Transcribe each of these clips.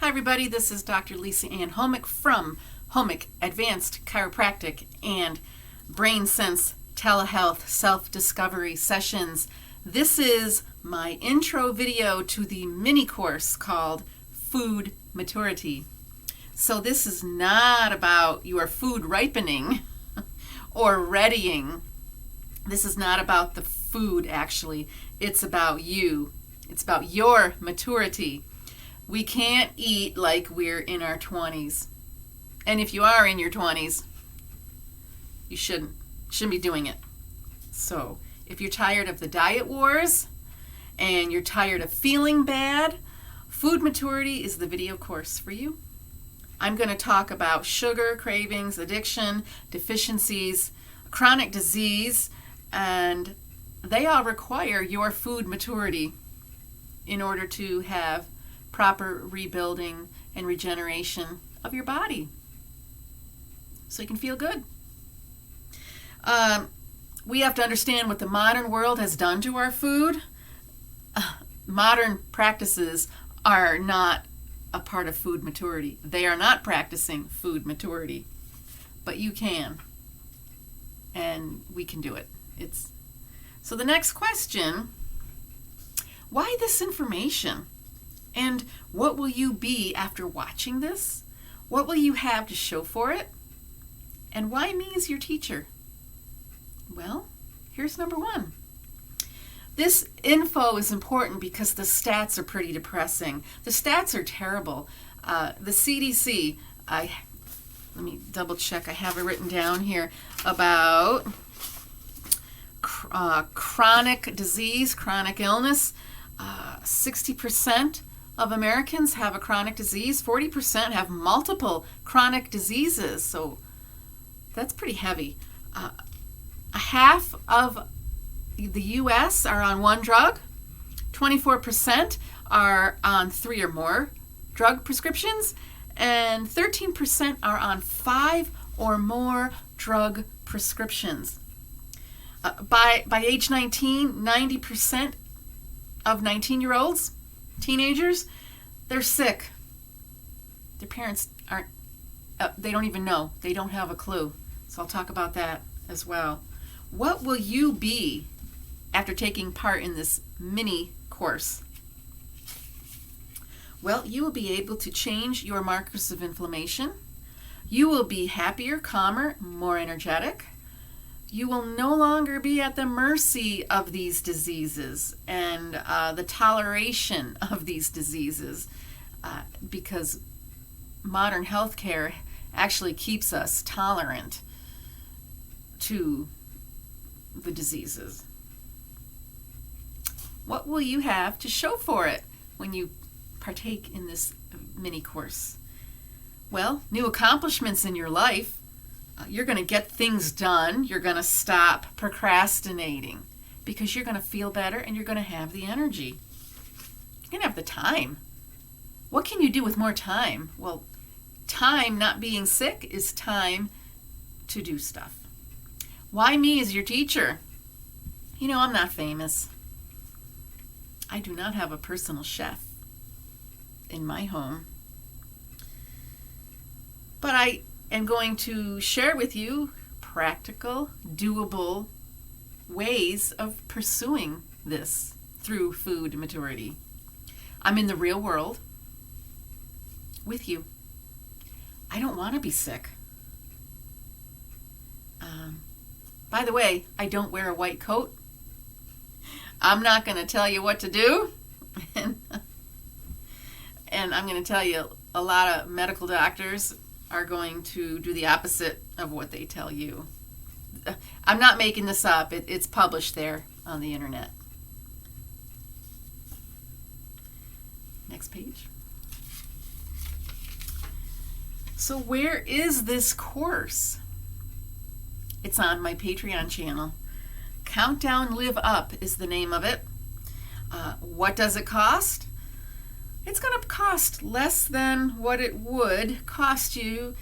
Hi everybody, this is Dr. Lisa Ann Homick from Homick Advanced Chiropractic and Brain Sense Telehealth Self-Discovery Sessions. This is my intro video to the mini course called Food Maturity. So this is not about your food ripening or readying. This is not about the food actually. It's about you. It's about your maturity. We can't eat like we're in our 20s. And if you are in your 20s, you shouldn't be doing it. So if you're tired of the diet wars and you're tired of feeling bad, Food Maturity is the video course for you. I'm going to talk about sugar, cravings, addiction, deficiencies, chronic disease, and they all require your food maturity in order to have proper rebuilding and regeneration of your body so you can feel good. We have to understand what the modern world has done to our food. Modern practices are not a part of food maturity. They are not practicing food maturity, but you can, and we can do it. So the next question, why this information? And what will you be after watching this? What will you have to show for it? And why me as your teacher? Well, here's number one. This info is important because the stats are pretty depressing. The stats are terrible. The CDC, let me double check, I have it written down here, about chronic disease, chronic illness. 60% of Americans have a chronic disease. 40% have multiple chronic diseases. So that's pretty heavy. Half of the U.S. are on one drug. 24% are on 3 or more drug prescriptions. And 13% are on 5 or more drug prescriptions. By age 19, 90% of 19-year-olds, teenagers, they're sick. Their parents aren't, they don't even know. They don't have a clue. So I'll talk about that as well. What will you be after taking part in this mini course? Well, you will be able to change your markers of inflammation. You will be happier, calmer, more energetic. You will no longer be at the mercy of these diseases and the toleration of these diseases because modern healthcare actually keeps us tolerant to the diseases. What will you have to show for it when you partake in this mini course? Well, new accomplishments in your life. You're going to get things done. You're going to stop procrastinating because you're going to feel better and you're going to have the energy. You're going to have the time. What can you do with more time? Well, time not being sick is time to do stuff. Why me as your teacher? You know, I'm not famous. I do not have a personal chef in my home. But I am going to share with you practical, doable ways of pursuing this through food maturity. I'm in the real world with you. I don't want to be sick. By the way, I don't wear a white coat. I'm not going to tell you what to do. And I'm going to tell you a lot of medical doctors are going to do the opposite of what they tell you. I'm not making this up. It's published there on the internet. Next page. So where is this course? It's on my Patreon channel. Countdown Live Up is the name of it. What does it cost? It's going to cost less than what it would cost you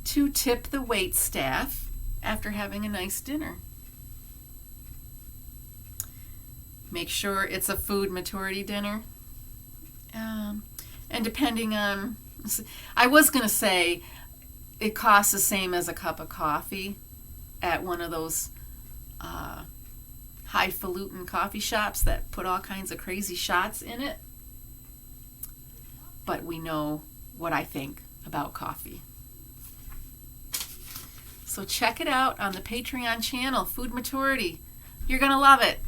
to tip the wait staff after having a nice dinner. Make sure it's a food maturity dinner. And depending on I was going to say it costs the same as a cup of coffee at one of those highfalutin coffee shops that put all kinds of crazy shots in it. But we know what I think about coffee. So check it out on the Patreon channel, Food Maturity. You're going to love it.